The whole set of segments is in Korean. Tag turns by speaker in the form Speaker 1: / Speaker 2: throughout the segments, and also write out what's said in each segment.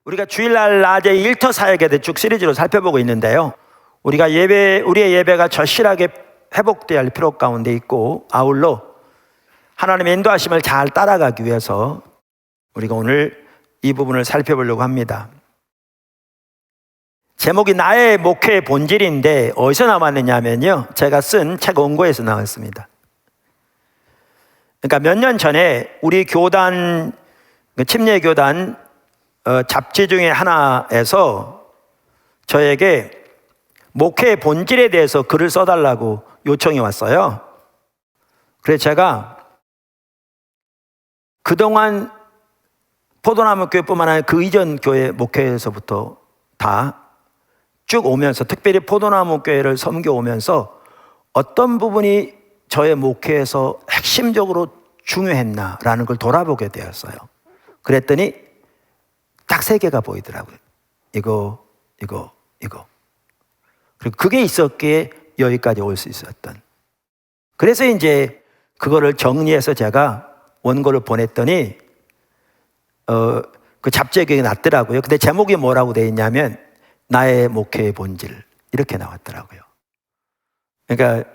Speaker 1: 우리가 주일날 낮에 일터 사역에 대해 쭉 시리즈로 살펴보고 있는데요. 우리의 예배가 절실하게 회복되어야 할 필요 가운데 있고, 아울러 하나님의 인도하심을 잘 따라가기 위해서 우리가 오늘 이 부분을 살펴보려고 합니다. 제목이 나의 목회의 본질인데 어디서 나왔느냐면요, 제가 쓴 책 원고에서 나왔습니다. 그러니까 몇 년 전에 우리 교단, 침례교단 잡지 중에 하나에서 저에게 목회의 본질에 대해서 글을 써달라고 요청이 왔어요. 그래서 제가 그동안 포도나무 교회뿐만 아니라 그 이전 교회 목회에서부터 다 쭉 오면서, 특별히 포도나무 교회를 섬겨오면서 어떤 부분이 저의 목회에서 핵심적으로 중요했나라는 걸 돌아보게 되었어요. 그랬더니 딱 세 개가 보이더라고요. 이거. 그리고 그게 있었기에 여기까지 올 수 있었던. 그래서 이제 그거를 정리해서 제가 원고를 보냈더니 그 잡지에 그게 났더라고요. 근데 제목이 뭐라고 되어 있냐면 나의 목회의 본질, 이렇게 나왔더라고요. 그러니까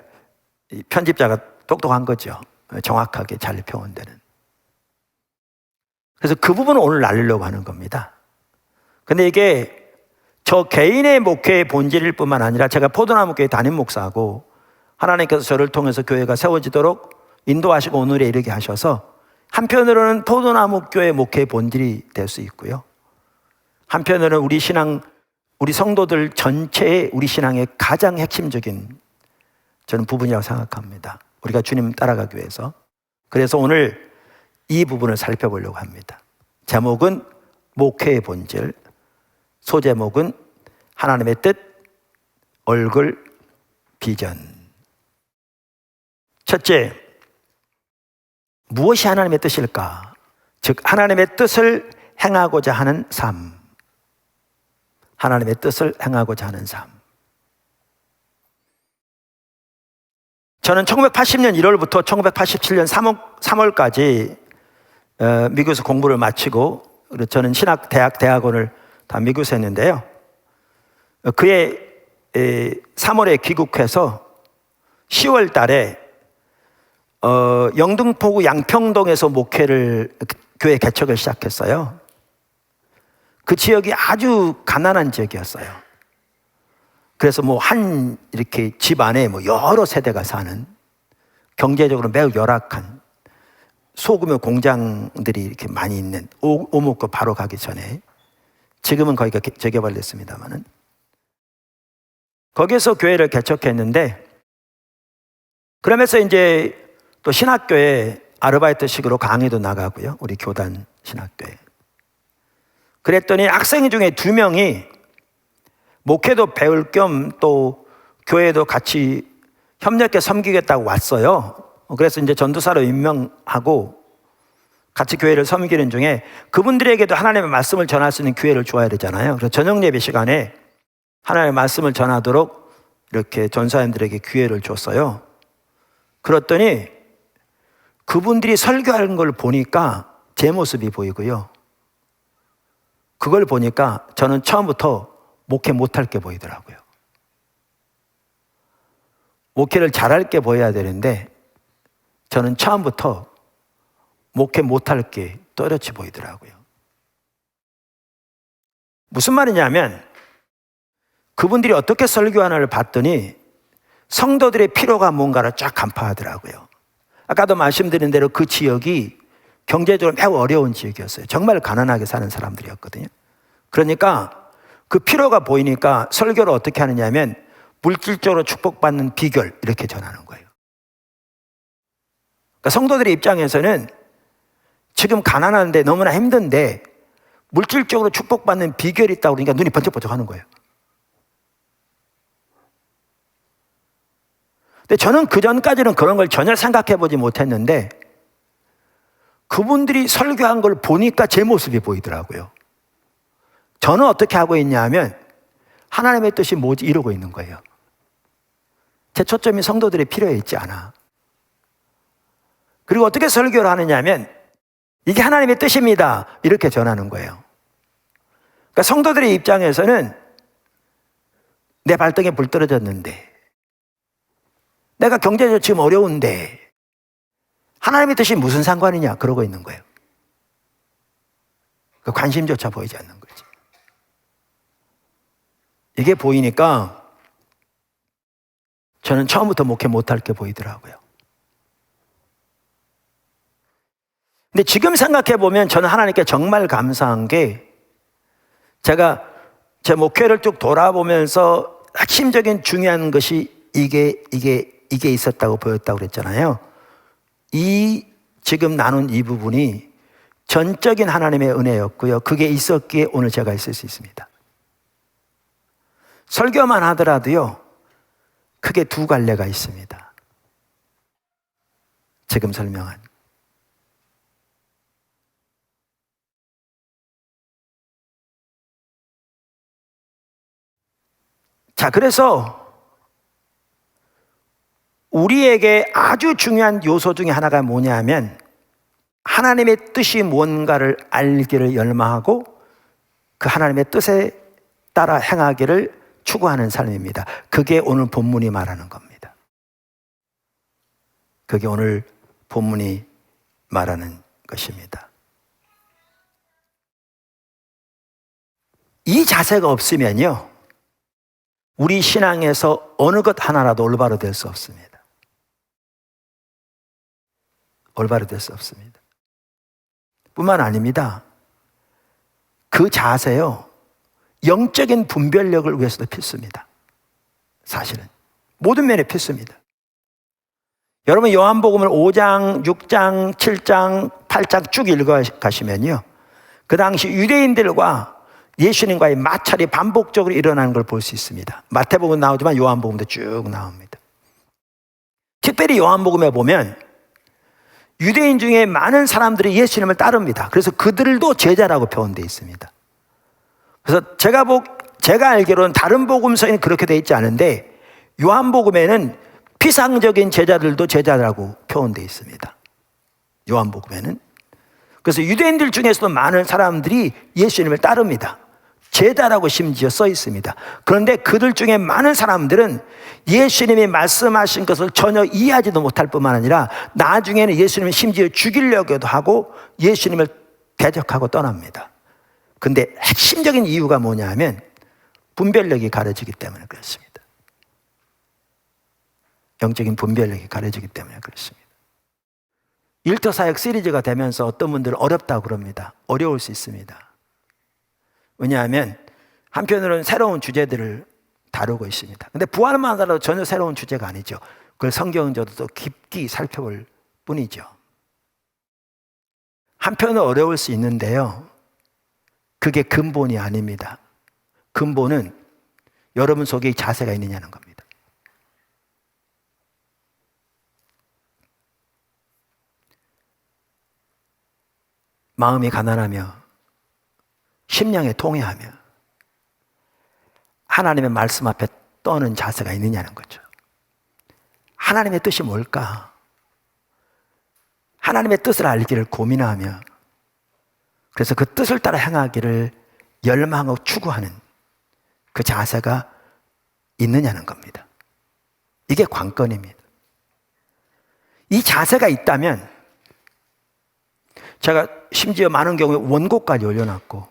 Speaker 1: 이 편집자가 똑똑한 거죠. 정확하게 잘 표현되는. 그래서 그 부분을 오늘 알리려고 하는 겁니다. 근데 이게 저 개인의 목회의 본질일 뿐만 아니라 제가 포도나무 교회 담임 목사고 하나님께서 저를 통해서 교회가 세워지도록 인도하시고 오늘에 이르게 하셔서 한편으로는 포도나무 교회 목회의 본질이 될 수 있고요, 한편으로는 우리 성도들 전체의 우리 신앙의 가장 핵심적인 저는 부분이라고 생각합니다. 우리가 주님 따라가기 위해서. 그래서 오늘 이 부분을 살펴보려고 합니다. 제목은 목회의 본질, 소제목은 하나님의 뜻, 얼굴, 비전. 첫째, 무엇이 하나님의 뜻일까? 즉 하나님의 뜻을 행하고자 하는 삶. 하나님의 뜻을 행하고자 하는 삶. 저는 1980년 1월부터 1987년 3월까지 미국에서 공부를 마치고, 저는 대학원을 다 미국에서 했는데요. 그해 3월에 귀국해서 10월 달에 영등포구 양평동에서 교회 개척을 시작했어요. 그 지역이 아주 가난한 지역이었어요. 그래서 이렇게 집 안에 여러 세대가 사는, 경제적으로 매우 열악한 소규모 공장들이 이렇게 많이 있는, 오목고 바로 가기 전에, 지금은 거기가 재개발됐습니다만은, 거기에서 교회를 개척했는데, 그러면서 이제 또 신학교에 아르바이트식으로 강의도 나가고요, 우리 교단 신학교에. 그랬더니 학생 중에 2명이 목회도 배울 겸 또 교회도 같이 협력해 섬기겠다고 왔어요. 그래서 이제 전도사로 임명하고 같이 교회를 섬기는 중에, 그분들에게도 하나님의 말씀을 전할 수 있는 기회를 주어야 되잖아요. 그래서 저녁 예배 시간에 하나님의 말씀을 전하도록 이렇게 전사님들에게 기회를 줬어요. 그랬더니 그분들이 설교하는 걸 보니까 제 모습이 보이고요, 그걸 보니까 저는 처음부터 목회 못할 게 보이더라고요. 목회를 잘할 게 보여야 되는데 저는 처음부터 목회 못할 게 또렷이 보이더라고요. 무슨 말이냐면, 그분들이 어떻게 설교하나를 봤더니 성도들의 필요가 뭔가를 쫙 간파하더라고요. 아까도 말씀드린 대로 그 지역이 경제적으로 매우 어려운 지역이었어요. 정말 가난하게 사는 사람들이었거든요. 그러니까 그 필요가 보이니까 설교를 어떻게 하느냐면, 물질적으로 축복받는 비결, 이렇게 전하는 거예요. 그러니까 성도들의 입장에서는 지금 가난한데 너무나 힘든데 물질적으로 축복받는 비결이 있다고 그러니까 눈이 번쩍번쩍 하는 거예요. 근데 저는 그전까지는 그런 걸 전혀 생각해 보지 못했는데 그분들이 설교한 걸 보니까 제 모습이 보이더라고요. 저는 어떻게 하고 있냐면 하나님의 뜻이 뭐지 이러고 있는 거예요. 제 초점이 성도들의 필요에 있지 않아. 그리고 어떻게 설교를 하느냐면 이게 하나님의 뜻입니다, 이렇게 전하는 거예요. 그러니까 성도들의 입장에서는 내 발등에 불 떨어졌는데, 내가 경제적으로 지금 어려운데 하나님의 뜻이 무슨 상관이냐 그러고 있는 거예요. 그 관심조차 보이지 않는 거지. 이게 보이니까 저는 처음부터 목회 못할 게 보이더라고요. 근데 지금 생각해 보면 저는 하나님께 정말 감사한 게, 제가 제 목회를 쭉 돌아보면서 핵심적인 중요한 것이 이게 있었다고 보였다고 그랬잖아요. 이 지금 나눈 이 부분이 전적인 하나님의 은혜였고요. 그게 있었기에 오늘 제가 있을 수 있습니다. 설교만 하더라도요, 크게 두 갈래가 있습니다. 지금 설명한. 자, 그래서 우리에게 아주 중요한 요소 중에 하나가 뭐냐면, 하나님의 뜻이 뭔가를 알기를 열망하고 그 하나님의 뜻에 따라 행하기를 추구하는 삶입니다. 그게 오늘 본문이 말하는 겁니다. 그게 오늘 본문이 말하는 것입니다. 이 자세가 없으면요, 우리 신앙에서 어느 것 하나라도 올바로 될 수 없습니다. 올바로 될 수 없습니다. 뿐만 아닙니다. 그 자세요, 영적인 분별력을 위해서도 필수입니다. 사실은 모든 면에 필수입니다. 여러분 요한복음을 5장, 6장, 7장, 8장 쭉 읽어가시면요, 그 당시 유대인들과 예수님과의 마찰이 반복적으로 일어나는 걸 볼 수 있습니다. 마태복음은 나오지만 요한복음도 쭉 나옵니다. 특별히 요한복음에 보면 유대인 중에 많은 사람들이 예수님을 따릅니다. 그래서 그들도 제자라고 표현되어 있습니다. 그래서 제가 알기로는 다른 복음서에는 그렇게 되어 있지 않은데, 요한복음에는 피상적인 제자들도 제자라고 표현되어 있습니다. 요한복음에는. 그래서 유대인들 중에서도 많은 사람들이 예수님을 따릅니다. 제자라고 심지어 써 있습니다. 그런데 그들 중에 많은 사람들은 예수님이 말씀하신 것을 전혀 이해하지도 못할 뿐만 아니라 나중에는 예수님을 심지어 죽이려고도 하고 예수님을 대적하고 떠납니다. 근데 핵심적인 이유가 뭐냐 하면 분별력이 가려지기 때문에 그렇습니다. 영적인 분별력이 가려지기 때문에 그렇습니다. 일터사역 시리즈가 되면서 어떤 분들은 어렵다고 그럽니다. 어려울 수 있습니다. 왜냐하면 한편으로는 새로운 주제들을 다루고 있습니다. 근데 부활만 하더라도 전혀 새로운 주제가 아니죠. 그걸 성경적으로 더 깊이 살펴볼 뿐이죠. 한편은 어려울 수 있는데요, 그게 근본이 아닙니다. 근본은 여러분 속에 이 자세가 있느냐는 겁니다. 마음이 가난하며 심령에 통회하며 하나님의 말씀 앞에 떠는 자세가 있느냐는 거죠. 하나님의 뜻이 뭘까? 하나님의 뜻을 알기를 고민하며, 그래서 그 뜻을 따라 행하기를 열망하고 추구하는 그 자세가 있느냐는 겁니다. 이게 관건입니다. 이 자세가 있다면, 제가 심지어 많은 경우에 원고까지 올려놨고,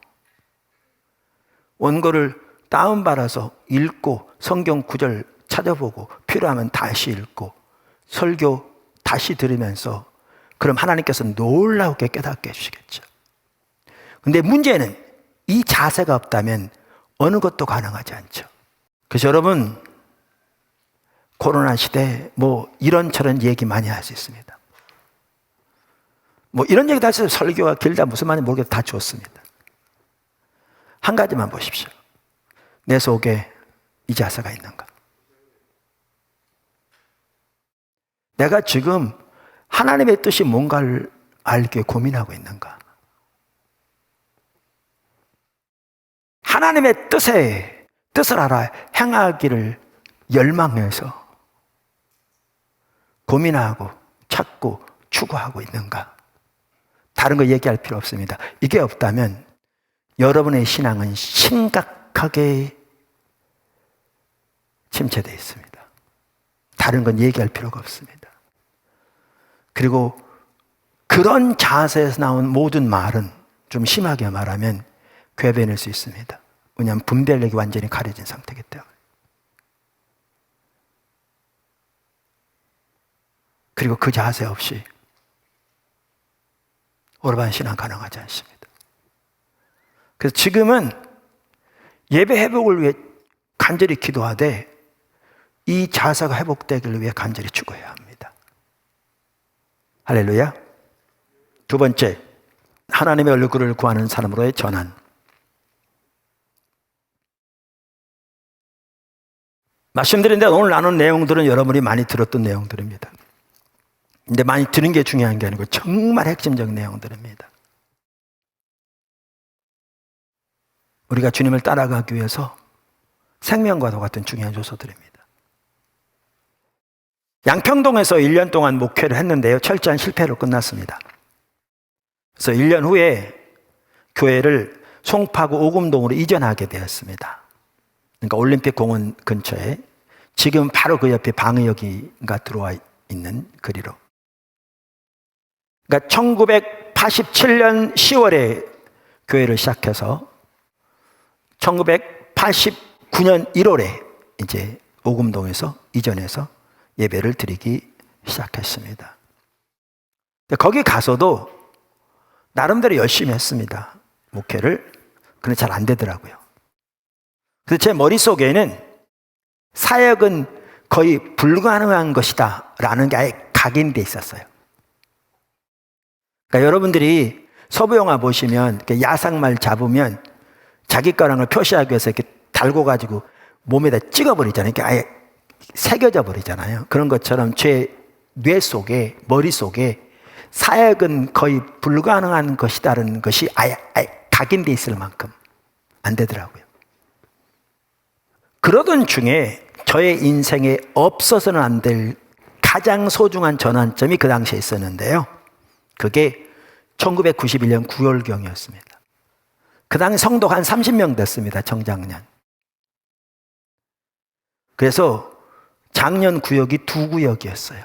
Speaker 1: 원고를 다운받아서 읽고 성경 구절 찾아보고 필요하면 다시 읽고 설교 다시 들으면서, 그럼 하나님께서 놀라우게 깨닫게 해주시겠죠. 근데 문제는 이 자세가 없다면 어느 것도 가능하지 않죠. 그래서 여러분, 코로나 시대 뭐 이런저런 얘기 많이 할 수 있습니다. 뭐 이런 얘기도 할 수 있어요. 설교가 길다 무슨 말인지 모르겠다, 다 좋습니다. 한 가지만 보십시오. 내 속에 이 자세가 있는가? 내가 지금 하나님의 뜻이 뭔가를 알게 고민하고 있는가? 하나님의 뜻을 알아 행하기를 열망해서 고민하고 찾고 추구하고 있는가? 다른 거 얘기할 필요 없습니다. 이게 없다면 여러분의 신앙은 심각하게 침체되어 있습니다. 다른 건 얘기할 필요가 없습니다. 그리고 그런 자세에서 나온 모든 말은 좀 심하게 말하면 괴변일 수 있습니다. 왜냐하면 분별력이 완전히 가려진 상태이기 때문에. 그리고 그 자세 없이 올바른 신앙 가능하지 않습니다. 그래서 지금은 예배 회복을 위해 간절히 기도하되 이 자세가 회복되기를 위해 간절히 추구해야 합니다. 할렐루야. 두 번째, 하나님의 얼굴을 구하는 사람으로의 전환. 말씀드린 대로 오늘 나눈 내용들은 여러분이 많이 들었던 내용들입니다. 근데 많이 들은 게 중요한 게 아니고 정말 핵심적 내용들입니다. 우리가 주님을 따라가기 위해서 생명과도 같은 중요한 요소들입니다. 양평동에서 1년 동안 목회를 했는데요. 철저한 실패로 끝났습니다. 그래서 1년 후에 교회를 송파구 오금동으로 이전하게 되었습니다. 그러니까 올림픽 공원 근처에 지금 바로 그 옆에 방의역이가 들어와 있는 거리로. 그러니까 1987년 10월에 교회를 시작해서 1989년 1월에 이제 오금동에서 이전해서 예배를 드리기 시작했습니다. 거기 가서도 나름대로 열심히 했습니다. 목회를. 근데 잘 안 되더라고요. 그래서 제 머릿속에는 사역은 거의 불가능한 것이다 라는 게 아예 각인돼 있었어요. 그러니까 여러분들이 서부 영화 보시면 야상말 잡으면 자기 거랑을 표시하기 위해서 이렇게 달고 가지고 몸에다 찍어버리잖아요. 이렇게 아예 새겨져 버리잖아요. 그런 것처럼 제 뇌 속에, 머릿속에 사역은 거의 불가능한 것이다라는 것이 아예 각인돼 있을 만큼 안 되더라고요. 그러던 중에 저의 인생에 없어서는 안 될 가장 소중한 전환점이 그 당시에 있었는데요. 그게 1991년 9월경이었습니다. 그 당시 성도가 한 30명 됐습니다. 정작년. 그래서 작년 구역이 두 구역이었어요.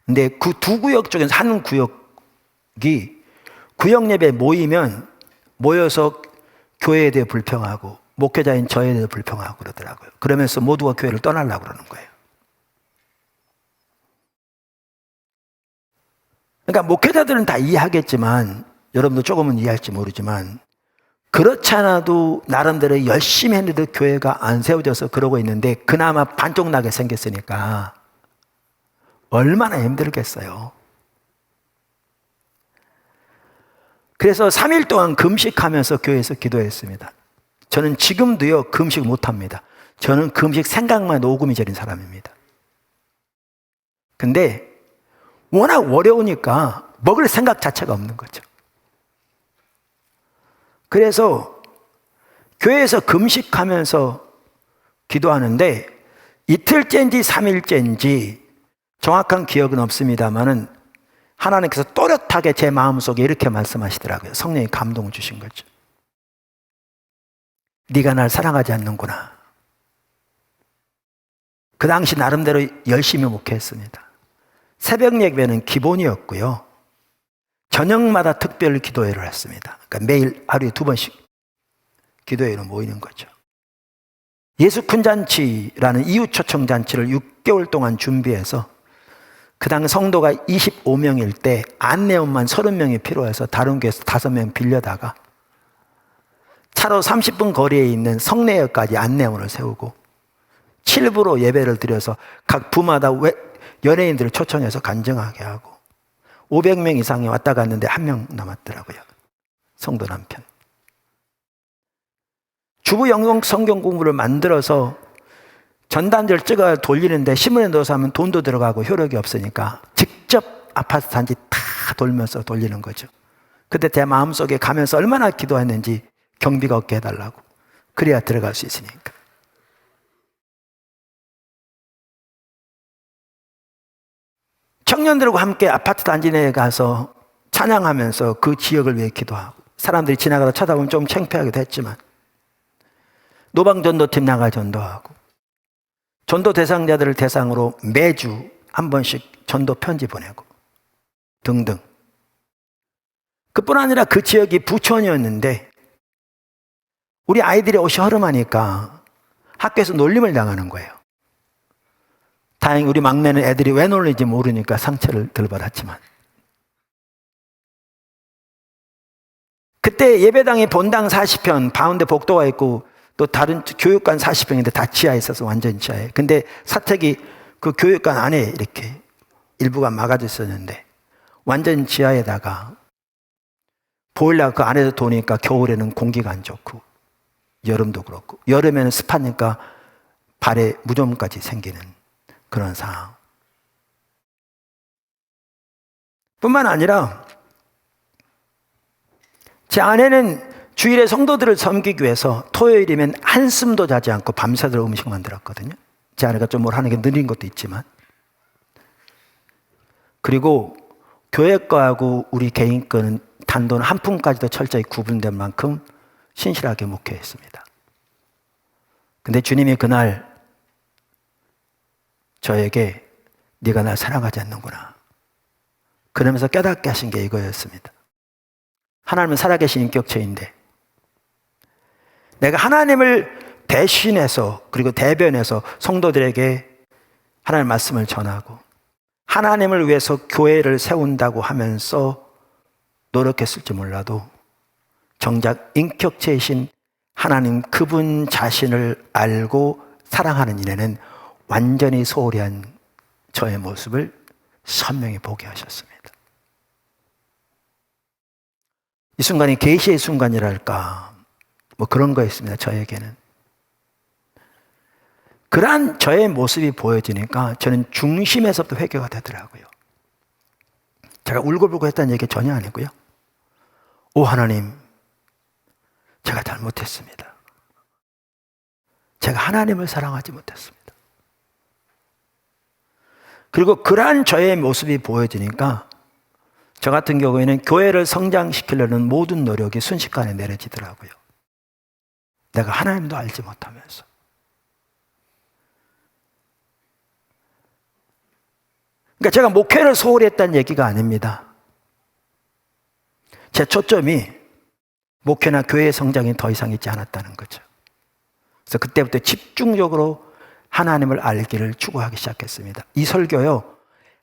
Speaker 1: 근데 그 두 구역 중에서 한 구역이 구역 예배 모이면 모여서 교회에 대해 불평하고 목회자인 저에 대해 불평하고 그러더라고요. 그러면서 모두가 교회를 떠나려고 그러는 거예요. 그러니까 목회자들은 다 이해하겠지만 여러분도 조금은 이해할지 모르지만 그렇지 않아도 나름대로 열심히 했는데 교회가 안 세워져서 그러고 있는데 그나마 반쪽 나게 생겼으니까 얼마나 힘들겠어요. 그래서 3일 동안 금식하면서 교회에서 기도했습니다. 저는 지금도요 금식 못합니다. 저는 금식 생각만 해도 오금이 저린 사람입니다. 근데 워낙 어려우니까 먹을 생각 자체가 없는 거죠. 그래서 교회에서 금식하면서 기도하는데 이틀째인지 3일째인지 정확한 기억은 없습니다만은 하나님께서 또렷하게 제 마음속에 이렇게 말씀하시더라고요. 성령이 감동을 주신 거죠. 네가 날 사랑하지 않는구나. 그 당시 나름대로 열심히 목회했습니다. 새벽 예배는 기본이었고요. 저녁마다 특별 기도회를 했습니다. 그러니까 매일 하루에 2번씩 기도회로 모이는 거죠. 예수 큰 잔치라는 이웃 초청 잔치를 6개월 동안 준비해서 그 당 성도가 25명일 때 안내원만 30명이 필요해서 다른 교회에서 5명 빌려다가 차로 30분 거리에 있는 성내역까지 안내원을 세우고 7부로 예배를 드려서 각 부마다 연예인들을 초청해서 간증하게 하고 500명 이상이 왔다 갔는데 1명 남았더라고요. 성도 남편. 주부 영성 성경 공부를 만들어서 전단지를 찍어 돌리는데 신문에 넣어서 하면 돈도 들어가고 효력이 없으니까 직접 아파트 단지 다 돌면서 돌리는 거죠. 그때 제 마음속에 가면서 얼마나 기도했는지 경비가 없게 해달라고. 그래야 들어갈 수 있으니까. 청년들과 함께 아파트 단지 내에 가서 찬양하면서 그 지역을 위해 기도하고 사람들이 지나가다 쳐다보면 좀 창피하기도 했지만 노방전도팀 나가 전도하고 전도 대상자들을 대상으로 매주 한 번씩 전도 편지 보내고 등등. 그뿐 아니라 그 지역이 부천이었는데 우리 아이들이 옷이 허름하니까 학교에서 놀림을 당하는 거예요. 다행히 우리 막내는 애들이 왜 놀리는지 모르니까 상처를 덜 받았지만, 그때 예배당이 본당 40평, 가운데 복도가 있고 또 다른 교육관 40평인데 다 지하에 있어서 완전 지하에. 근데 사택이 그 교육관 안에 이렇게 일부가 막아져 있었는데 완전 지하에다가 보일러가 그 안에서 도니까 겨울에는 공기가 안 좋고 여름도 그렇고 여름에는 습하니까 발에 무좀까지 생기는 그런 상황. 뿐만 아니라 제 아내는 주일에 성도들을 섬기기 위해서 토요일이면 한숨도 자지 않고 밤새도록 음식 만들었거든요. 제 아내가 좀 뭘 하는 게 느린 것도 있지만. 그리고 교회 거하고 우리 개인 거는 단돈 한 푼까지도 철저히 구분된 만큼 신실하게 목회했습니다. 근데 주님이 그날 저에게 네가 날 사랑하지 않는구나 그러면서 깨닫게 하신 게 이거였습니다. 하나님은 살아계신 인격체인데 내가 하나님을 대신해서 그리고 대변해서 성도들에게 하나님의 말씀을 전하고 하나님을 위해서 교회를 세운다고 하면서 노력했을지 몰라도 정작 인격체이신 하나님 그분 자신을 알고 사랑하는 일에는 완전히 소홀히 한 저의 모습을 선명히 보게 하셨습니다. 이 순간이 계시의 순간이랄까 뭐 그런 거였습니다. 저에게는. 그러한 저의 모습이 보여지니까 저는 중심에서부터 회개가 되더라고요. 제가 울고불고 했다는 얘기 전혀 아니고요. 오 하나님, 제가 잘못했습니다. 제가 하나님을 사랑하지 못했습니다. 그리고 그러한 저의 모습이 보여지니까 저 같은 경우에는 교회를 성장시키려는 모든 노력이 순식간에 내려지더라고요. 내가 하나님도 알지 못하면서. 그러니까 제가 목회를 소홀히 했다는 얘기가 아닙니다. 제 초점이 목회나 교회의 성장이 더 이상 있지 않았다는 거죠. 그래서 그때부터 집중적으로 하나님을 알기를 추구하기 시작했습니다. 이 설교요,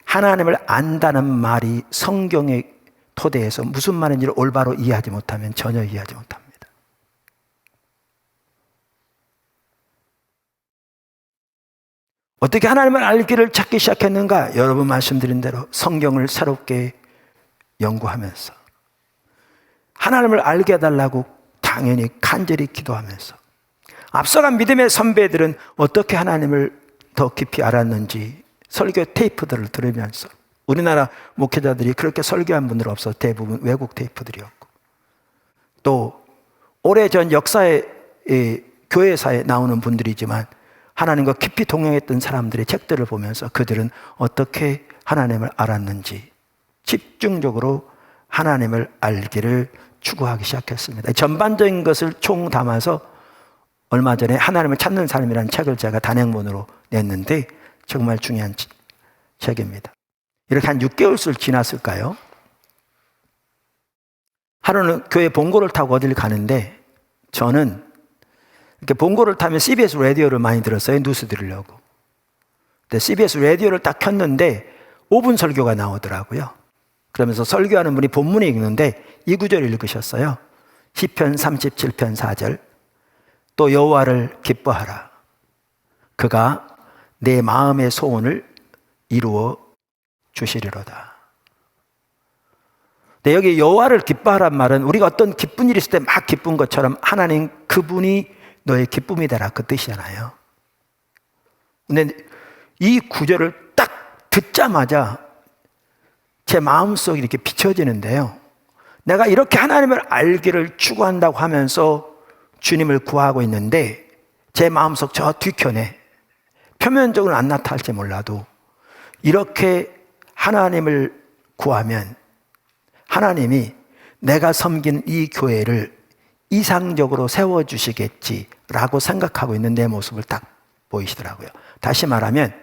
Speaker 1: 하나님을 안다는 말이 성경의 토대에서 무슨 말인지를 올바로 이해하지 못하면 전혀 이해하지 못합니다. 어떻게 하나님을 알기를 찾기 시작했는가? 여러분 말씀드린 대로 성경을 새롭게 연구하면서 하나님을 알게 해달라고 당연히 간절히 기도하면서 앞서간 믿음의 선배들은 어떻게 하나님을 더 깊이 알았는지 설교 테이프들을 들으면서 우리나라 목회자들이 그렇게 설교한 분들 없어 대부분 외국 테이프들이었고 또 오래전 역사의 교회사에 나오는 분들이지만 하나님과 깊이 동행했던 사람들의 책들을 보면서 그들은 어떻게 하나님을 알았는지 집중적으로 하나님을 알기를 추구하기 시작했습니다. 전반적인 것을 총 담아서 얼마 전에 하나님을 찾는 사람이라는 책을 제가 단행본으로 냈는데 정말 중요한 책입니다. 이렇게 한 6개월씩 지났을까요? 하루는 교회 봉고를 타고 어딜 가는데 저는 이렇게 봉고를 타면 CBS 라디오를 많이 들었어요. 뉴스 들으려고. 근데 CBS 라디오를 딱 켰는데 5분 설교가 나오더라고요. 그러면서 설교하는 분이 본문에 읽는데 이 구절을 읽으셨어요. 시편 37편 4절. 또 여호와를 기뻐하라. 그가 내 마음의 소원을 이루어 주시리로다. 근데 여기 여호와를 기뻐하란 말은 우리가 어떤 기쁜 일이 있을 때 막 기쁜 것처럼 하나님 그분이 너의 기쁨이 되라 그 뜻이잖아요. 근데 이 구절을 딱 듣자마자 제 마음속이 이렇게 비춰지는데요. 내가 이렇게 하나님을 알기를 추구한다고 하면서 주님을 구하고 있는데 제 마음속 저 뒤편에 표면적으로 안 나타날지 몰라도 이렇게 하나님을 구하면 하나님이 내가 섬긴 이 교회를 이상적으로 세워주시겠지라고 생각하고 있는 내 모습을 딱 보이시더라고요. 다시 말하면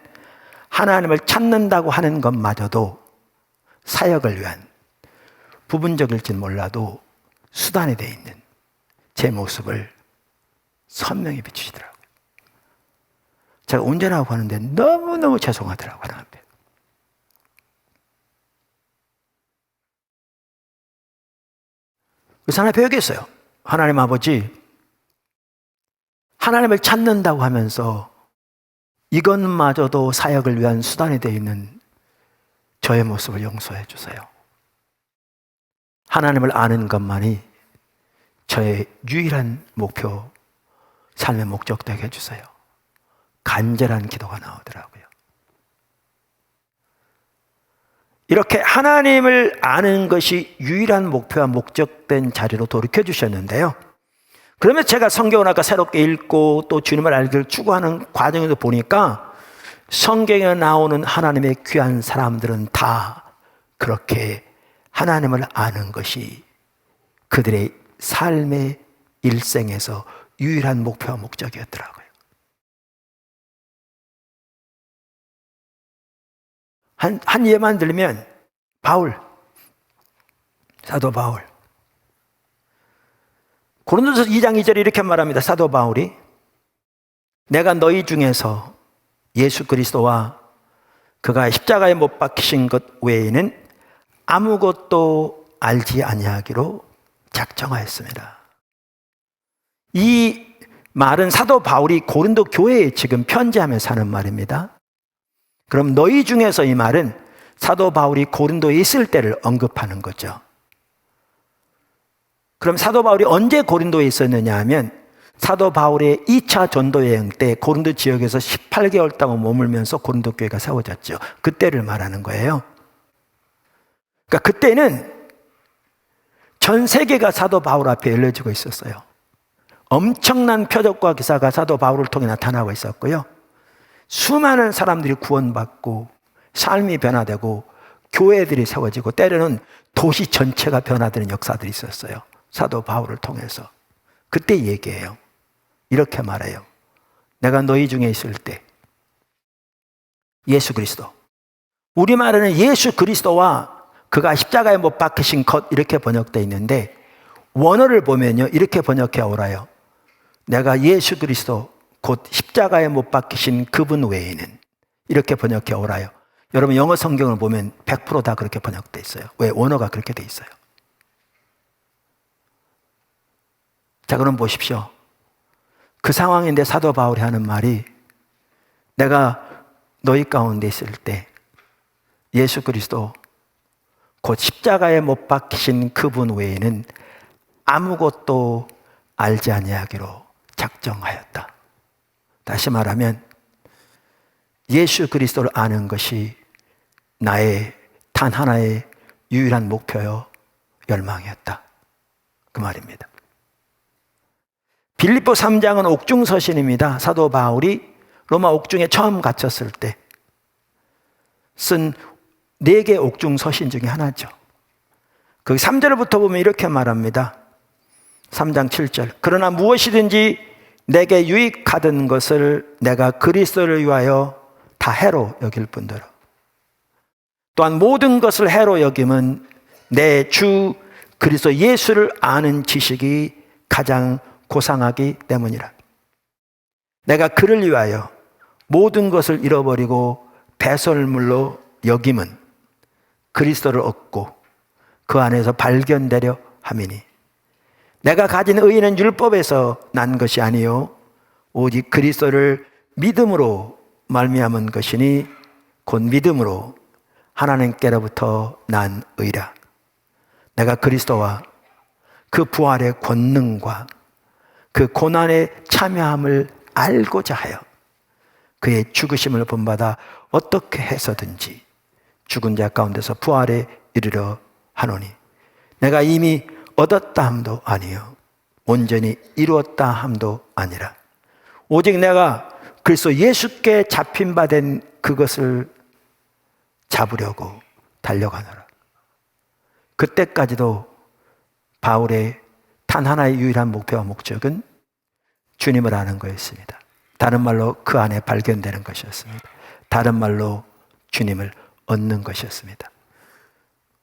Speaker 1: 하나님을 찾는다고 하는 것마저도 사역을 위한, 부분적일진 몰라도 수단이 되어 있는 제 모습을 선명히 비추시더라고요. 제가 운전하고 하는데 너무너무 죄송하더라고요, 하나님 앞에. 그래서 하나 배우겠어요. 하나님 아버지, 하나님을 찾는다고 하면서 이것마저도 사역을 위한 수단이 되어 있는 저의 모습을 용서해 주세요. 하나님을 아는 것만이 저의 유일한 목표, 삶의 목적 되게 해주세요. 간절한 기도가 나오더라고요. 이렇게 하나님을 아는 것이 유일한 목표와 목적된 자리로 돌이켜 주셨는데요. 그러면 제가 성경을 아까 새롭게 읽고 또 주님을 알기를 추구하는 과정에서 보니까 성경에 나오는 하나님의 귀한 사람들은 다 그렇게 하나님을 아는 것이 그들의 삶의 일생에서 유일한 목표와 목적이었더라고요. 한 예만 들면 사도 바울. 고린도서 2장 2절에 이렇게 말합니다. 사도 바울이 내가 너희 중에서 예수 그리스도와 그가 십자가에 못 박히신 것 외에는 아무것도 알지 아니하기로 작정하였습니다. 이 말은 사도 바울이 고린도 교회에 지금 편지하면서 하는 말입니다. 그럼 너희 중에서 이 말은 사도 바울이 고린도에 있을 때를 언급하는 거죠. 그럼 사도 바울이 언제 고린도에 있었느냐 하면 사도 바울의 2차 전도 여행 때 고린도 지역에서 18개월 동안 머물면서 고린도 교회가 세워졌죠. 그때를 말하는 거예요. 그러니까 그때는 전 세계가 사도 바울 앞에 열려지고 있었어요. 엄청난 표적과 기사가 사도 바울을 통해 나타나고 있었고요. 수많은 사람들이 구원받고 삶이 변화되고 교회들이 세워지고 때로는 도시 전체가 변화되는 역사들이 있었어요. 사도 바울을 통해서. 그때 얘기해요. 이렇게 말해요. 내가 너희 중에 있을 때 예수 그리스도, 우리말에는 예수 그리스도와 그가 십자가에 못 박히신 것 이렇게 번역되어 있는데 원어를 보면요 이렇게 번역해 오라요. 내가 예수 그리스도 곧 십자가에 못 박히신 그분 외에는 이렇게 번역해 오라요. 여러분 영어 성경을 보면 100% 다 그렇게 번역되어 있어요. 왜? 원어가 그렇게 되어 있어요. 자, 그럼 보십시오. 그 상황인데 사도 바울이 하는 말이 내가 너희 가운데 있을 때 예수 그리스도 곧 십자가에 못 박히신 그분 외에는 아무것도 알지 아니하기로 작정하였다. 다시 말하면 예수 그리스도를 아는 것이 나의 단 하나의 유일한 목표요 열망이었다. 그 말입니다. 빌립보 3장은 옥중서신입니다. 사도 바울이 로마 옥중에 처음 갇혔을 때 쓴 4개 옥중서신 중에 하나죠. 그 3절부터 보면 이렇게 말합니다. 3장 7절. 그러나 무엇이든지 내게 유익하던 것을 내가 그리스도를 위하여 다 해로 여길 뿐더러 또한 모든 것을 해로 여김은 내 주 그리스도 예수를 아는 지식이 가장 고상하기 때문이라. 내가 그를 위하여 모든 것을 잃어버리고 배설물로 여김은 그리스도를 얻고 그 안에서 발견되려 함이니 내가 가진 의의는 율법에서 난 것이 아니요 오직 그리스도를 믿음으로 말미암은 것이니 곧 믿음으로 하나님께로부터 난 의라. 내가 그리스도와 그 부활의 권능과 그 고난의 참여함을 알고자 하여 그의 죽으심을 본받아 어떻게 해서든지 죽은 자 가운데서 부활에 이르려 하노니 내가 이미 얻었다 함도 아니요 온전히 이루었다 함도 아니라 오직 내가 그리스도 예수께 잡힌 바 된 그것을 잡으려고 달려가노라. 그때까지도 바울의 단 하나의 유일한 목표와 목적은 주님을 아는 거였습니다. 다른 말로 그 안에 발견되는 것이었습니다. 다른 말로 주님을 얻는 것이었습니다.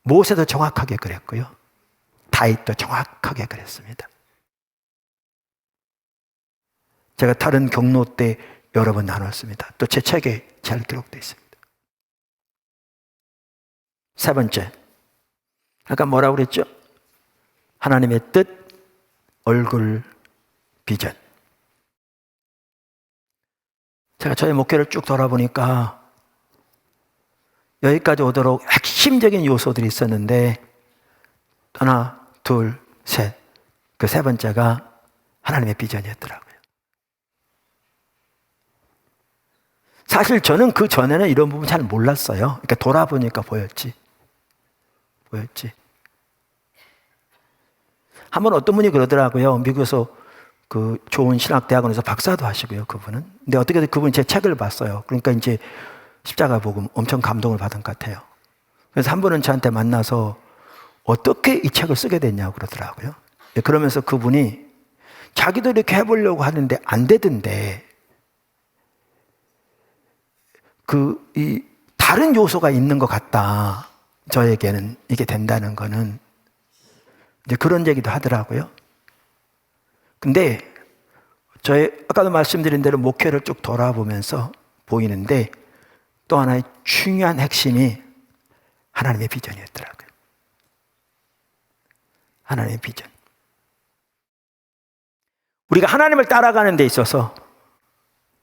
Speaker 1: 모세도 정확하게 그랬고요. 다윗도 정확하게 그랬습니다. 제가 다른 경로 때 여러 번 나눴습니다. 또 제 책에 잘 기록되어 있습니다. 세 번째, 아까 뭐라고 그랬죠? 하나님의 뜻, 얼굴, 비전. 제가 저의 목회를 쭉 돌아보니까 여기까지 오도록 핵심적인 요소들이 있었는데 하나, 둘, 셋. 그 세 번째가 하나님의 비전이었더라고요. 사실 저는 그 전에는 이런 부분 잘 몰랐어요. 그러니까 돌아보니까 보였지. 한번 어떤 분이 그러더라고요. 미국에서 그 좋은 신학대학원에서 박사도 하시고요, 그분은. 근데 어떻게든 그분이 제 책을 봤어요. 그러니까 이제 십자가 복음 엄청 감동을 받은 것 같아요. 그래서 한 번은 저한테 만나서 어떻게 이 책을 쓰게 됐냐고 그러더라고요. 그러면서 그분이 자기도 이렇게 해보려고 하는데 안 되던데 이 다른 요소가 있는 것 같다. 저에게는 이게 된다는 거는 이제 그런 얘기도 하더라고요. 근데 저의 아까도 말씀드린 대로 목회를 쭉 돌아보면서 보이는데 또 하나의 중요한 핵심이 하나님의 비전이었더라고요. 하나님의 비전. 우리가 하나님을 따라가는 데 있어서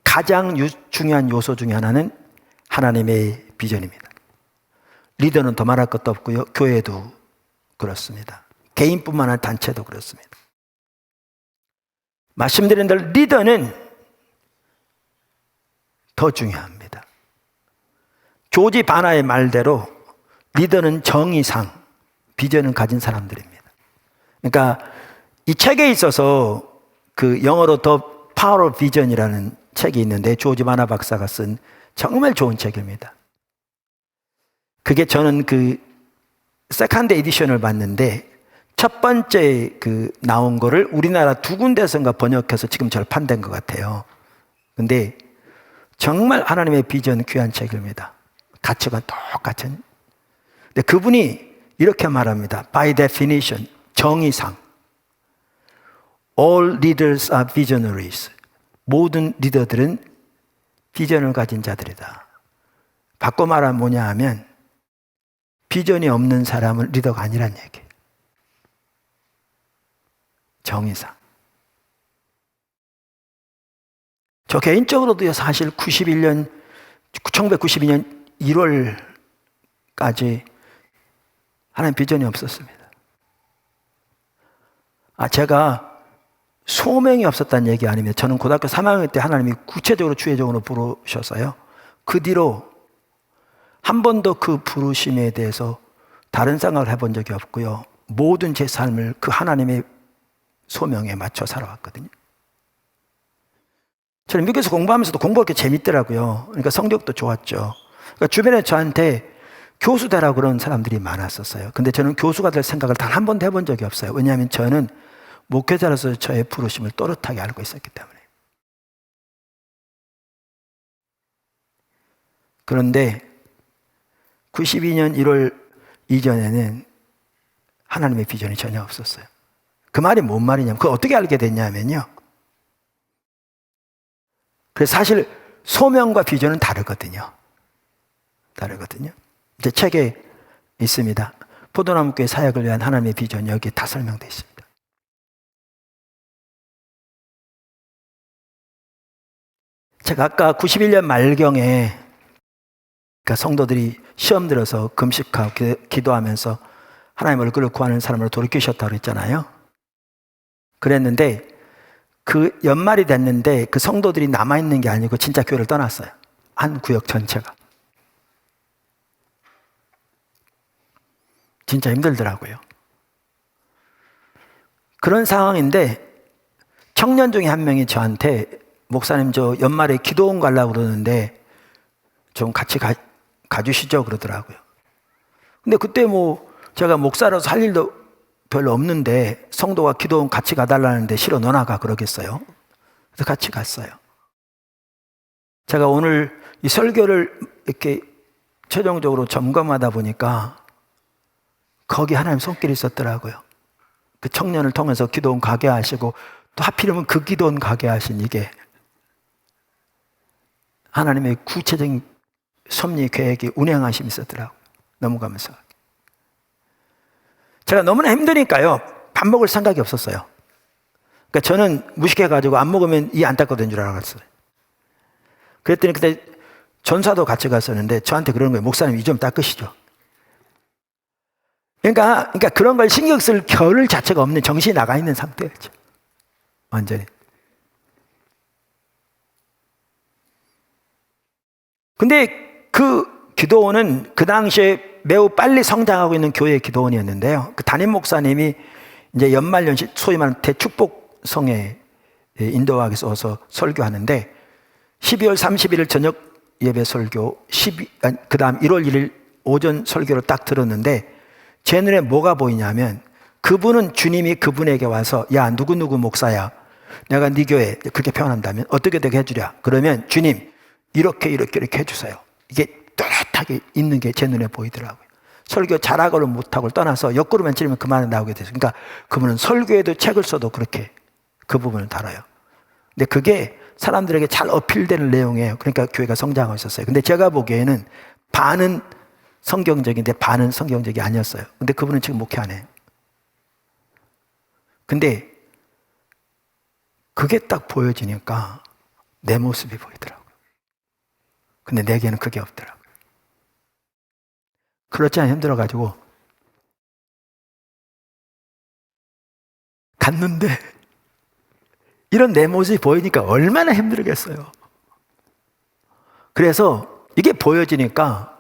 Speaker 1: 가장 중요한 요소 중에 하나는 하나님의 비전입니다. 리더는 더 말할 것도 없고요. 교회도 그렇습니다. 개인뿐만 아니라 단체도 그렇습니다. 말씀드린 대로 리더는 더 중요합니다. 조지 바나의 말대로 리더는 정의상 비전을 가진 사람들입니다. 그러니까 이 책에 있어서 그 영어로 The Power of Vision이라는 책이 있는데 조지 바나 박사가 쓴 정말 좋은 책입니다. 그게 저는 그 세컨드 에디션을 봤는데 첫 번째 그 나온 거를 우리나라 2군데선가 번역해서 지금 절판된 것 같아요. 근데 정말 하나님의 비전 귀한 책입니다. 가치관 똑같은. 근데 그분이 이렇게 말합니다. By definition, 정의상 All leaders are visionaries. 모든 리더들은 비전을 가진 자들이다. 바꿔 말하면 뭐냐 하면 비전이 없는 사람은 리더가 아니란 얘기예요. 정의상. 저 개인적으로도 사실 1992년 1월까지 하나님 비전이 없었습니다. 제가 소명이 없었다는 얘기 아니면 저는 고등학교 3학년 때 하나님이 구체적으로 주의적으로 부르셨어요. 그 뒤로 한 번도 그 부르심에 대해서 다른 생각을 해본 적이 없고요. 모든 제 삶을 그 하나님의 소명에 맞춰 살아왔거든요. 저는 미국에서 공부하면서도 공부가 그렇게 재밌더라고요. 그러니까 성적도 좋았죠. 그러니까 주변에 저한테 교수 되라고 그런 사람들이 많았었어요. 근데 저는 교수가 될 생각을 단 한 번도 해본 적이 없어요. 왜냐하면 저는 목회자로서 저의 부르심을 또렷하게 알고 있었기 때문에. 그런데 92년 1월 이전에는 하나님의 비전이 전혀 없었어요. 그 말이 뭔 말이냐면 그걸 어떻게 알게 됐냐면요. 그래서 사실 소명과 비전은 다르거든요. 이제 책에 있습니다. 포도나무교회 사역을 위한 하나님의 비전 여기 다 설명되어 있습니다. 제가 아까 91년 말경에 그러니까 성도들이 시험 들어서 금식하고 기도하면서 하나님 얼굴을 구하는 사람으로 돌이키셨다고 그랬잖아요. 그랬는데 그 연말이 됐는데 그 성도들이 남아있는 게 아니고 진짜 교회를 떠났어요. 한 구역 전체가. 진짜 힘들더라고요. 그런 상황인데 청년 중에 한 명이 저한테 목사님 저 연말에 기도원 가려고 그러는데 좀 같이 가주시죠 그러더라고요. 근데 그때 뭐 제가 목사라서 할 일도 별로 없는데 성도가 기도원 같이 가달라는데 싫어 너나 가 그러겠어요? 그래서 같이 갔어요. 제가 오늘 이 설교를 이렇게 최종적으로 점검하다 보니까 거기 하나님 손길이 있었더라고요. 그 청년을 통해서 기도원 가게 하시고 또 하필이면 그 기도원 가게 하신 이게 하나님의 구체적인 섭리 계획이 운행하심이 있었더라고요. 넘어가면서 제가 너무나 힘드니까요 밥 먹을 생각이 없었어요. 그러니까 저는 무식해가지고 안 먹으면 이 안 닦거든 줄 알았어요. 그랬더니 그때 전사도 같이 갔었는데 저한테 그러는 거예요. 목사님 이 좀 닦으시죠. 그러니까 그런 걸 신경 쓸 겨를 자체가 없는 정신이 나가 있는 상태였죠. 완전히. 근데 그 기도원은 그 당시에 매우 빨리 성장하고 있는 교회 기도원이었는데요. 그 담임 목사님이 이제 연말연시 소위 말하는 대축복성에 인도하기 위해서 설교하는데 12월 31일 저녁 예배 설교, 그 다음 1월 1일 오전 설교를 딱 들었는데 제 눈에 뭐가 보이냐면 그분은 주님이 그분에게 와서 야 누구누구 목사야 내가 네 교회 그렇게 표현한다면 어떻게 되게 해주랴 그러면 주님 이렇게 해주세요. 이게 또렷하게 있는 게 제 눈에 보이더라고요. 설교 잘하고를 못하고를 떠나서 옆구리만 찌르면 그만이 나오게 됐어요. 그러니까 그분은 설교에도 책을 써도 그렇게 그 부분을 다뤄요. 근데 그게 사람들에게 잘 어필되는 내용이에요. 그러니까 교회가 성장하고 있었어요. 근데 제가 보기에는 반은 성경적인데 반은 성경적이 아니었어요. 근데 그분은 지금 목회 안 해요. 근데 그게 딱 보여지니까 내 모습이 보이더라고요. 근데 내게는 그게 없더라고요. 그렇지 않아 힘들어가지고 갔는데 이런 내 모습이 보이니까 얼마나 힘들겠어요. 그래서 이게 보여지니까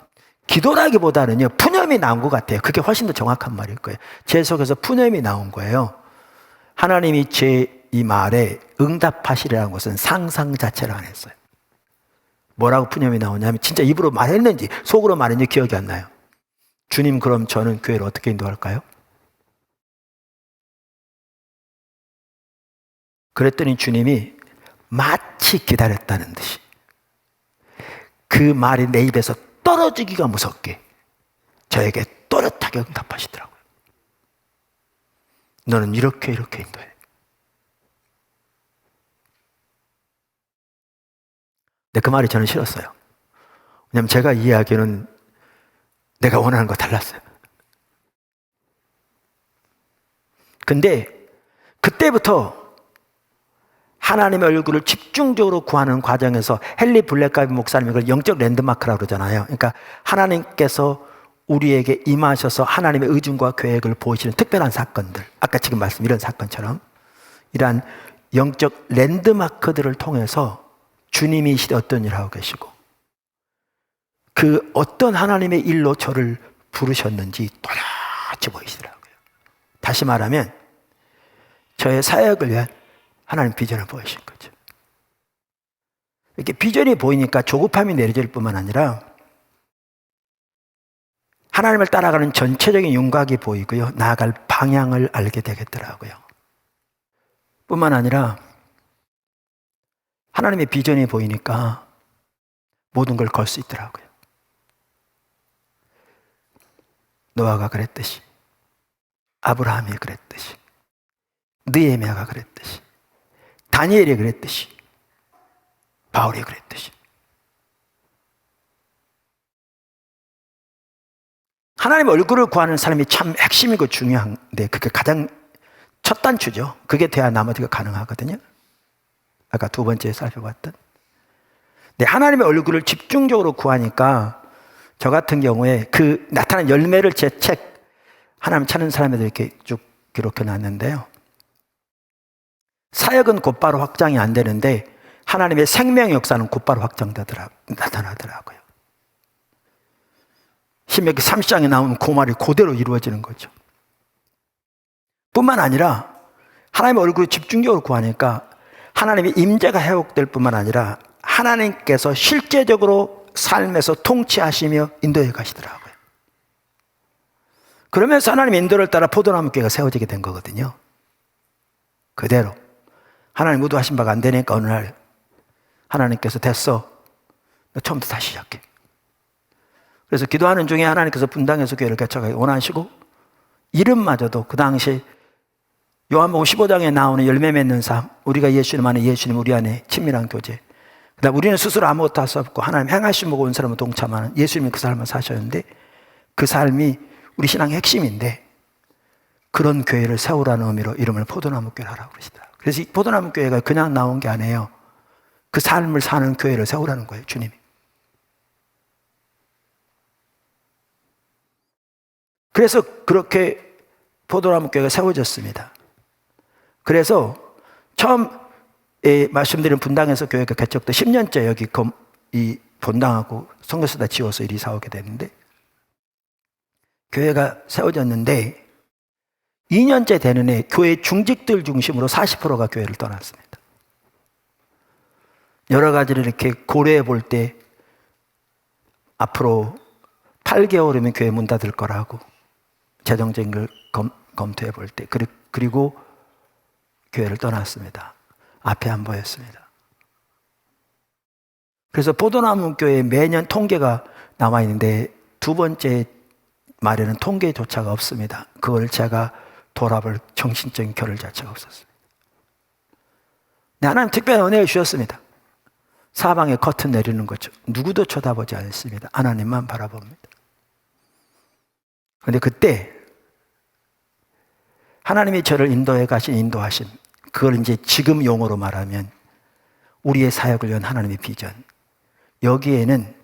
Speaker 1: 기도라기보다는요 푸념이 나온 것 같아요. 그게 훨씬 더 정확한 말일 거예요. 제 속에서 푸념이 나온 거예요. 하나님이 제 이 말에 응답하시라는 것은 상상 자체를 안 했어요. 뭐라고 푸념이 나오냐면 진짜 입으로 말했는지 속으로 말했는지 기억이 안 나요. 주님 그럼 저는 교회를 어떻게 인도할까요? 그랬더니 주님이 마치 기다렸다는 듯이 그 말이 내 입에서 떨어지기가 무섭게 저에게 또렷하게 응답하시더라고요. 너는 이렇게 인도해. 근데 그 말이 저는 싫었어요. 왜냐하면 제가 이해하기에는 내가 원하는 거 달랐어요. 근데 그때부터 하나님의 얼굴을 집중적으로 구하는 과정에서 헨리 블랙가비 목사님이 그걸 영적 랜드마크라고 그러잖아요. 그러니까 하나님께서 우리에게 임하셔서 하나님의 의중과 계획을 보이시는 특별한 사건들, 아까 지금 말씀 이런 사건처럼 이러한 영적 랜드마크들을 통해서 주님이 이 시대 어떤 일을 하고 계시고 그 어떤 하나님의 일로 저를 부르셨는지 또렷이 보이시더라고요. 다시 말하면 저의 사역을 위한 하나님 비전을 보이신 거죠. 이렇게 비전이 보이니까 조급함이 내려질 뿐만 아니라 하나님을 따라가는 전체적인 윤곽이 보이고요. 나아갈 방향을 알게 되겠더라고요. 뿐만 아니라 하나님의 비전이 보이니까 모든 걸 걸 수 있더라고요. 노아가 그랬듯이, 아브라함이 그랬듯이, 느헤미야가 그랬듯이, 다니엘이 그랬듯이, 바울이 그랬듯이. 하나님의 얼굴을 구하는 사람이 참 핵심이고 중요한데 그게 가장 첫 단추죠. 그게 돼야 나머지가 가능하거든요. 아까 두 번째 살펴봤던. 근데 하나님의 얼굴을 집중적으로 구하니까 저 같은 경우에 그 나타난 열매를 제 책 하나님 찾는 사람에도 이렇게 쭉 기록해 놨는데요. 사역은 곧바로 확장이 안 되는데 하나님의 생명 역사는 곧바로 나타나더라고요. 신명기 30장에 나오는 그 말이 그대로 이루어지는 거죠. 뿐만 아니라 하나님의 얼굴을 집중적으로 구하니까 하나님의 임재가 회복될 뿐만 아니라 하나님께서 실제적으로 삶에서 통치하시며 인도해 가시더라고요. 그러면서 하나님의 인도를 따라 포도나무 교회가 세워지게 된 거거든요. 그대로. 하나님 의도하신 바가 안 되니까 어느 날 하나님께서 됐어. 너 처음부터 다시 시작해. 그래서 기도하는 중에 하나님께서 분당에서 교회를 개척하기 원하시고 이름마저도 그 당시 요한복음 15장에 나오는 열매 맺는 삶, 우리가 예수님 안에 예수님 우리 안에 친밀한 교제, 그다음 우리는 스스로 아무것도 할 수 없고 하나님 행하심 보고 온 사람을 동참하는 예수님이 그 삶을 사셨는데 그 삶이 우리 신앙의 핵심인데 그런 교회를 세우라는 의미로 이름을 포도나무 교회를 하라고 그러시더라고요. 그래서 이 포도나무 교회가 그냥 나온 게 아니에요. 그 삶을 사는 교회를 세우라는 거예요, 주님이. 그래서 그렇게 포도나무 교회가 세워졌습니다. 그래서 처음 말씀드린 분당에서 교회가 개척돼 10년째 여기 이 본당하고 선교사 다 지워서 이리 사오게 됐는데 교회가 세워졌는데 2년째 되는 해 교회 중직들 중심으로 40%가 교회를 떠났습니다. 여러 가지를 이렇게 고려해 볼 때 앞으로 8개월이면 교회 문 닫을 거라고 재정적인 걸 검토해 볼 때 그리고 교회를 떠났습니다. 앞에 안 보였습니다. 그래서 포도나무 교회 매년 통계가 나와 있는데 두 번째 말에는 통계조차가 없습니다. 그걸 제가 돌아볼 정신적인 겨를 자체가 없었습니다. 하나님 특별한 은혜를 주셨습니다. 사방에 커튼 내리는 것죠. 누구도 쳐다보지 않습니다. 하나님만 바라봅니다. 그런데 그때 하나님이 저를 인도해 가신 인도하심, 그걸 이제 지금 용어로 말하면 우리의 사역을 위한 하나님의 비전, 여기에는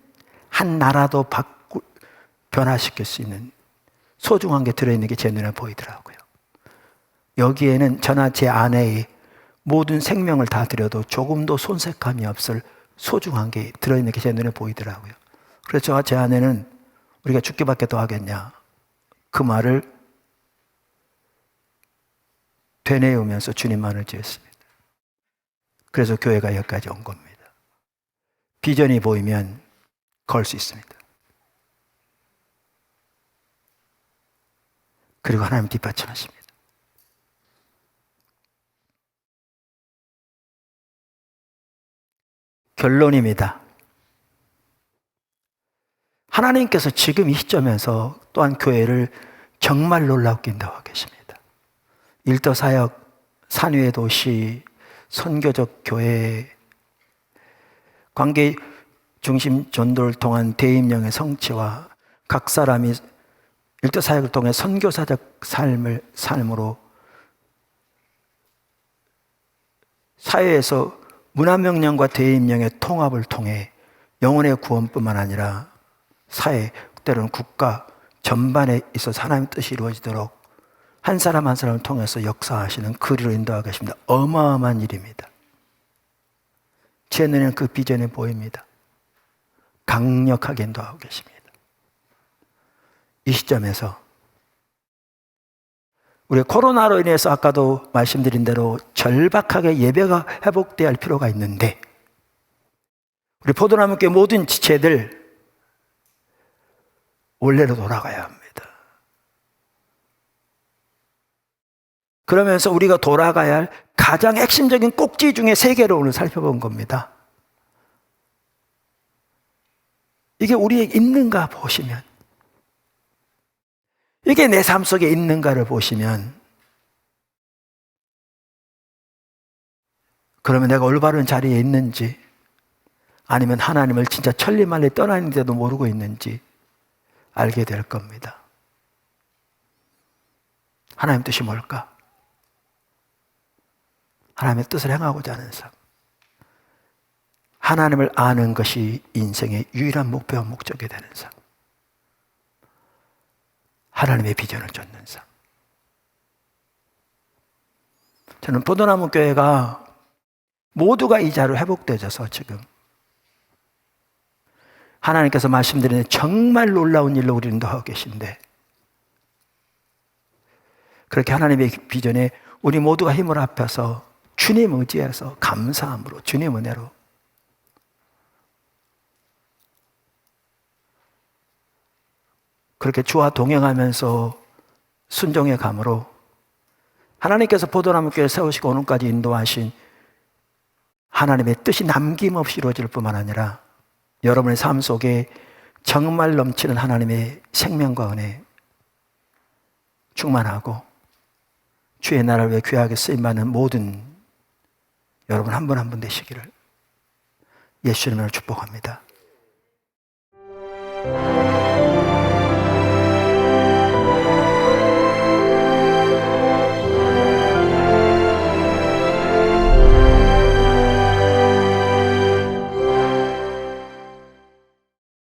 Speaker 1: 한 나라도 변화시킬 수 있는 소중한 게 들어있는 게 제 눈에 보이더라고요. 여기에는 저나 제 아내의 모든 생명을 다 드려도 조금도 손색함이 없을 소중한 게 들어있는 게 제 눈에 보이더라고요. 그래서 저와 제 아내는 우리가 죽기밖에 더 하겠냐, 그 말을 되뇌우면서 주님만을 지었습니다. 그래서 교회가 여기까지 온 겁니다. 비전이 보이면 걸 수 있습니다. 그리고 하나님 뒷받침하십니다. 결론입니다. 하나님께서 지금 이 시점에서 또한 교회를 정말 놀랍게 인도하고 계십니다. 일터 사역, 산위의 도시, 선교적 교회, 관계 중심 전도를 통한 대임령의 성취와 각 사람이 일터 사역을 통해 선교사적 삶으로 사회에서 문화명령과 대임령의 통합을 통해 영혼의 구원뿐만 아니라 사회, 때로는 국가 전반에 있어서 하나님의 뜻이 이루어지도록 한 사람 한 사람을 통해서 역사하시는 그리로 인도하고 계십니다. 어마어마한 일입니다. 제 눈에는 그 비전이 보입니다. 강력하게 인도하고 계십니다. 이 시점에서 우리 코로나로 인해서 아까도 말씀드린 대로 절박하게 예배가 회복돼야 할 필요가 있는데 우리 포도나무교회 모든 지체들 원래로 돌아가야 합니다. 그러면서 우리가 돌아가야 할 가장 핵심적인 꼭지 중에 3개를 오늘 살펴본 겁니다. 이게 우리에 있는가 보시면, 이게 내 삶 속에 있는가를 보시면, 그러면 내가 올바른 자리에 있는지, 아니면 하나님을 진짜 천리만리 떠나는데도 모르고 있는지 알게 될 겁니다. 하나님 뜻이 뭘까? 하나님의 뜻을 행하고자 하는 삶. 하나님을 아는 것이 인생의 유일한 목표와 목적이 되는 삶. 하나님의 비전을 쫓는 삶. 저는 포도나무 교회가 모두가 이 자리로 회복되어서 지금 하나님께서 말씀드리는 정말 놀라운 일로 우리를 인도하고 계신데, 그렇게 하나님의 비전에 우리 모두가 힘을 합해서 주님 의지해서 감사함으로, 주님 은혜로 그렇게 주와 동행하면서 순종의 감으로 하나님께서 포도나무교회 세우시고 오늘까지 인도하신 하나님의 뜻이 남김없이 이루어질 뿐만 아니라 여러분의 삶 속에 정말 넘치는 하나님의 생명과 은혜 충만하고 주의 나라를 위해 귀하게 쓰임받는 모든 여러분 한 분 한 분 되시기를 예수 이름으로 축복합니다.